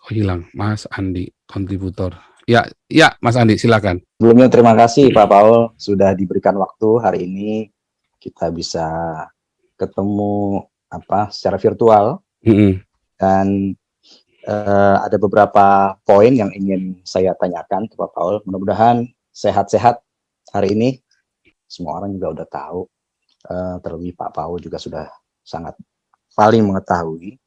Oh, hilang, Mas Andi, kontributor. Ya, ya, Mas Andi, silakan. Sebelumnya terima kasih Pak Paul sudah diberikan waktu hari ini kita bisa ketemu secara virtual dan ada beberapa poin yang ingin saya tanyakan ke Pak Paul. Mudah-mudahan sehat-sehat hari ini. Semua orang juga udah tahu, terlebih Pak Paul juga sudah sangat paling mengetahui.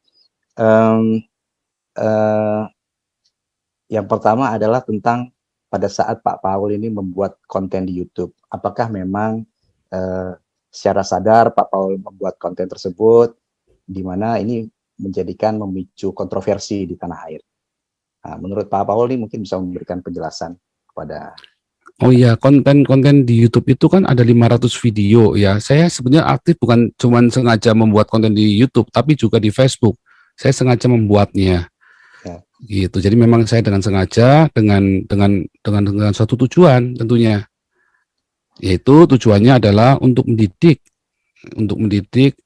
Yang pertama adalah tentang pada saat Pak Paul ini membuat konten di YouTube, apakah memang secara sadar Pak Paul membuat konten tersebut, di mana ini memicu kontroversi di tanah air. Nah, menurut Pak Paul ini mungkin bisa memberikan penjelasan kepada. Oh iya, konten-konten di YouTube itu kan ada 500 video ya. Saya sebenarnya aktif bukan cuma sengaja membuat konten di YouTube, tapi juga di Facebook. Saya sengaja membuatnya. Ya. Gitu. Jadi memang saya dengan sengaja dengan suatu tujuan tentunya. Yaitu tujuannya adalah untuk mendidik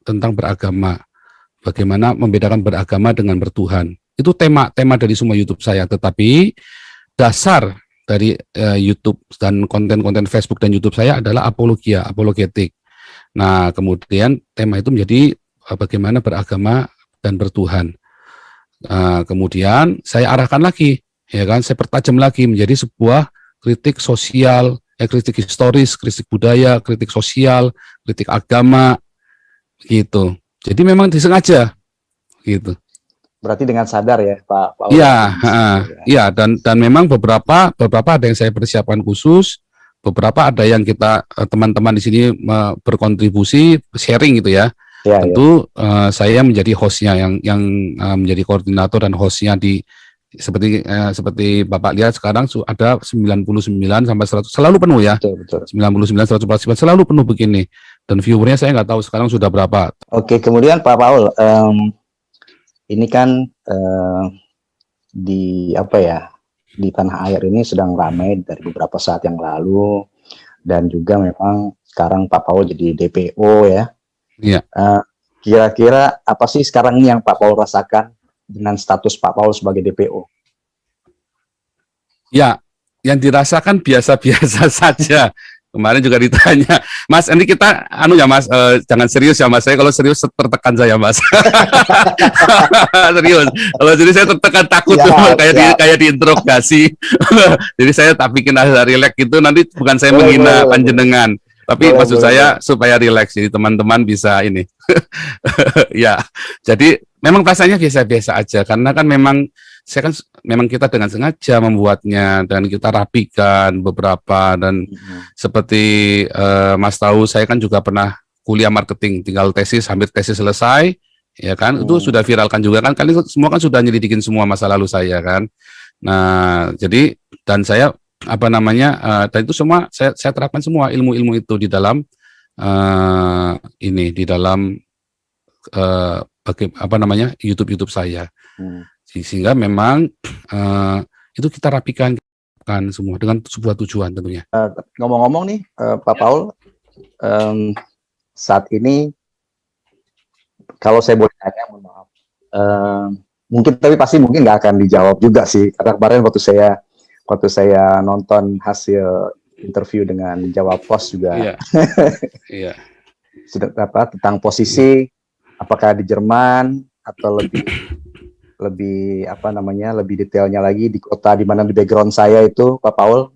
tentang beragama. Bagaimana membedakan beragama dengan bertuhan. Itu tema dari semua YouTube saya, tetapi dasar dari YouTube dan konten-konten Facebook dan YouTube saya adalah apologetik. Nah, kemudian tema itu menjadi bagaimana beragama dan bertuhan. Kemudian saya arahkan lagi, ya kan, saya pertajam lagi menjadi sebuah kritik sosial, kritik historis, kritik budaya, kritik sosial, kritik agama, gitu. Jadi memang disengaja, gitu. Berarti dengan sadar ya Pak. Iya, iya, dan memang beberapa ada yang saya persiapkan khusus, beberapa ada yang kita teman-teman di sini berkontribusi sharing gitu ya. Tentu saya menjadi hostnya yang menjadi koordinator dan hostnya seperti Bapak lihat sekarang ada 99 sampai 100 selalu penuh ya. Betul. 99 100% selalu penuh begini. Dan viewernya saya nggak tahu sekarang sudah berapa. Oke, kemudian Pak Paul, ini kan di tanah air ini sedang ramai dari beberapa saat yang lalu, dan juga memang sekarang Pak Paul jadi DPO ya. Iya. Kira-kira apa sih sekarang ini yang Pak Paul rasakan dengan status Pak Paul sebagai DPO? Ya, yang dirasakan biasa-biasa saja. Kemarin juga ditanya, Mas, ini kita Mas, jangan serius ya Mas. Saya kalau serius tertekan saya Mas. Serius. Kalau serius saya tertekan takut kayak diinterogasi. Jadi saya tak bikin relax gitu. Nanti bukan saya menghina panjenengan, tapi maksud saya supaya relax. Jadi teman-teman bisa ini. Ya. Jadi memang rasanya biasa-biasa aja karena kan memang kita dengan sengaja membuatnya dan kita rapikan beberapa dan seperti Mas tahu saya kan juga pernah kuliah marketing, tinggal hampir tesis selesai ya kan, itu sudah viralkan juga kan, kalian semua kan sudah nyelidikin semua masa lalu saya kan. Nah, jadi dan saya dan itu semua saya terapkan semua ilmu-ilmu itu di dalam di dalam YouTube saya. Sehingga memang itu kita rapikan kan semua dengan sebuah tujuan tentunya. Ngomong-ngomong nih Pak Paul, saat ini kalau saya boleh tanya, mohon maaf, tapi pasti nggak akan dijawab juga sih, karena kemarin waktu saya nonton hasil interview dengan Jawa Post juga, iya. Sudah tentang posisi apakah di Jerman atau lebih detailnya lagi di kota di mana di background saya itu Pak Paul.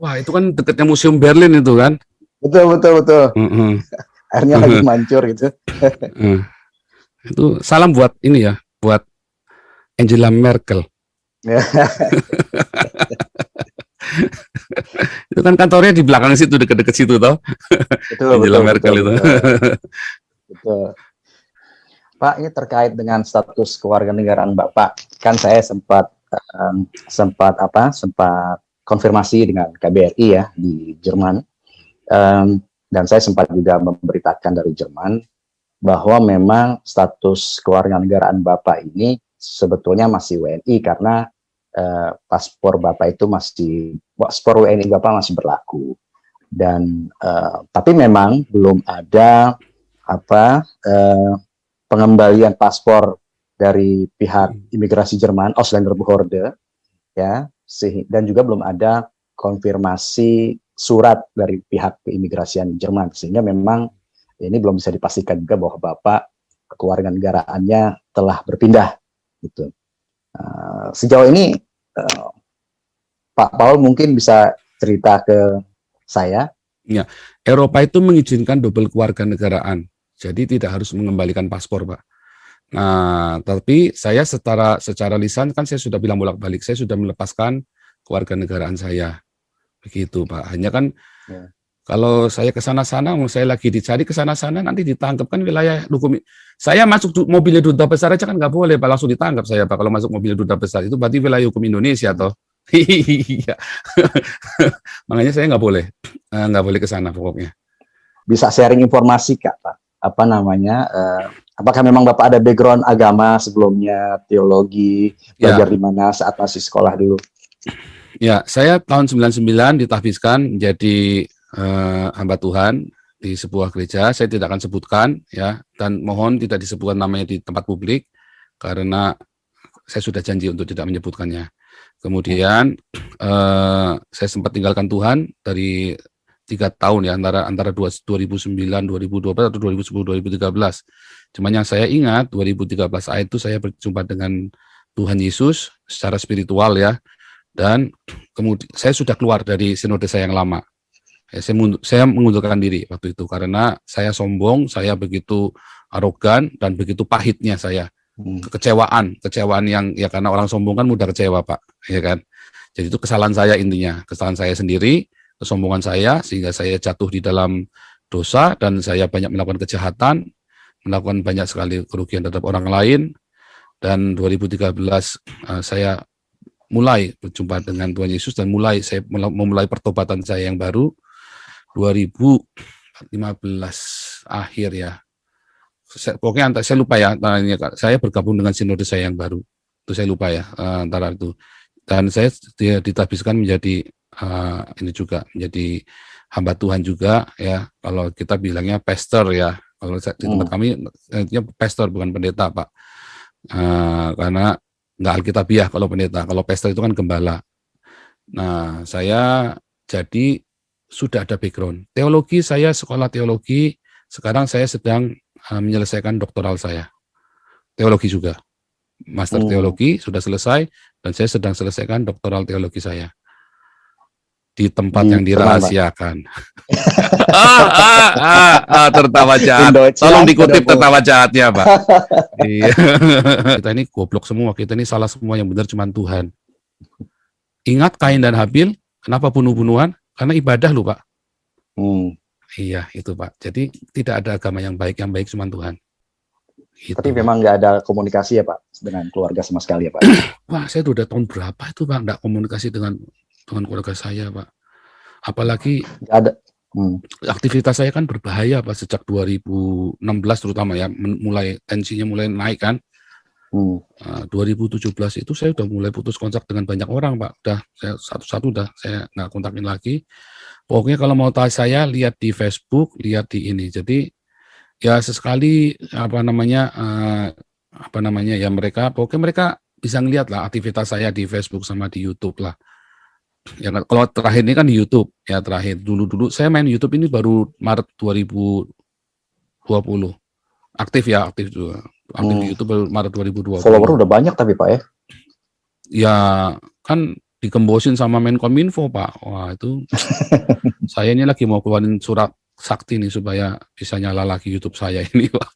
Wah, itu kan dekatnya Museum Berlin itu kan. Betul. Akhirnya lagi mancur gitu. Itu salam buat ini ya, buat Angela Merkel. Itu kan kantornya di belakang situ, dekat-dekat situ toh. Angela Merkel itu. Betul. Pak, ini terkait dengan status kewarganegaraan Bapak. Kan saya sempat konfirmasi dengan KBRI ya di Jerman. Dan saya sempat juga memberitakan dari Jerman bahwa memang status kewarganegaraan Bapak ini sebetulnya masih WNI karena paspor WNI Bapak masih berlaku. Dan tapi memang belum ada pengembalian paspor dari pihak imigrasi Jerman, Ausländerbehörde, ya, dan juga belum ada konfirmasi surat dari pihak keimigrasian Jerman, sehingga memang ini belum bisa dipastikan juga bahwa Bapak kewarganegaraannya telah berpindah gitu. Sejauh ini Pak Paul mungkin bisa cerita ke saya. Ya, Eropa itu mengizinkan double kewarganegaraan, jadi tidak harus mengembalikan paspor, Pak. Nah, tapi saya secara lisan kan saya sudah bilang bolak-balik, saya sudah melepaskan kewarganegaraan saya, begitu Pak. Hanya kan kalau saya ke sana-sana, saya lagi dicari ke sana-sana, nanti ditangkap kan wilayah hukum. Saya masuk mobilnya duta besar aja kan nggak boleh, Pak, langsung ditangkap saya, Pak. Kalau masuk mobil duta besar itu berarti wilayah hukum Indonesia, toh. Iya. Makanya saya nggak boleh ke sana pokoknya. Bisa sharing informasi, Kak, Pak? Apa namanya? Apakah memang Bapak ada background agama sebelumnya, teologi, belajar di mana saat masih sekolah dulu? Ya, saya tahun 99 ditahbiskan menjadi hamba Tuhan di sebuah gereja. Saya tidak akan sebutkan, ya, dan mohon tidak disebutkan namanya di tempat publik karena saya sudah janji untuk tidak menyebutkannya. Kemudian saya sempat tinggalkan Tuhan dari 3 tahun, ya, antara 2009, 2012 atau 2010, 2013. Cuman yang saya ingat 2013 itu saya berjumpa dengan Tuhan Yesus secara spiritual, ya, dan kemudian saya sudah keluar dari sinode saya yang lama. Ya, saya mengundurkan diri waktu itu karena saya sombong, saya begitu arogan dan begitu pahitnya saya. Kecewaan yang, ya, karena orang sombong kan mudah kecewa, Pak, ya kan. Jadi itu kesalahan saya, intinya kesalahan saya sendiri, kesombongan saya, sehingga saya jatuh di dalam dosa dan saya banyak melakukan kejahatan, melakukan banyak sekali kerugian terhadap orang lain. Dan 2013 saya mulai berjumpa dengan Tuhan Yesus dan saya memulai pertobatan saya yang baru 2015 akhir, ya. Pokoknya saya lupa, ya, saya bergabung dengan sinode saya yang baru. Itu saya lupa, ya, antara itu. Dan saya ditahbiskan menjadi ini juga menjadi hamba Tuhan juga, ya. Kalau kita bilangnya pastor, ya. Kalau di tempat kami pastor, bukan pendeta, Pak. Karena nggak alkitabiah kalau pendeta. Kalau pastor itu kan gembala. Nah, saya jadi sudah ada background teologi, saya sekolah teologi, sekarang saya sedang menyelesaikan doktoral saya, teologi juga, master teologi sudah selesai, dan saya sedang selesaikan doktoral teologi saya di tempat yang dirahasiakan. Tertawa jahat, tolong dikutip tertawa jahatnya, Pak. Iya. Kita ini goblok semua, kita ini salah semua, yang benar cuma Tuhan. Ingat Kain dan Habil, kenapa bunuh-bunuhan? Karena ibadah lu, Pak. Iya, itu, Pak. Jadi tidak ada agama yang baik cuma Tuhan. Gitu. Tapi memang nggak ada komunikasi, ya, Pak, dengan keluarga sama sekali, ya, Pak? Wah, saya udah tahun berapa itu, Pak, nggak komunikasi dengan keluarga saya, Pak. Apalagi nggak ada. Aktivitas saya kan berbahaya, Pak, sejak 2016 terutama, ya, tensinya mulai naik kan. 2017 itu saya udah mulai putus kontak dengan banyak orang, Pak. Udah saya satu-satu saya nggak kontakin lagi. Pokoknya kalau mau tahu saya, lihat di Facebook, lihat di ini. Jadi ya sesekali ya pokoknya mereka bisa ngelihat lah aktivitas saya di Facebook sama di YouTube lah. Ya, kalau terakhir ini kan di YouTube, ya, terakhir. Dulu saya main YouTube ini baru Maret 2020. Aktif juga. Aktif di YouTube baru Maret 2020. Follower udah banyak tapi, Pak, ya? Ya, kan dikembosin sama Menkominfo, Pak. Wah, itu saya ini lagi mau keluarin surat sakti nih supaya bisa nyala lagi YouTube saya ini, Pak.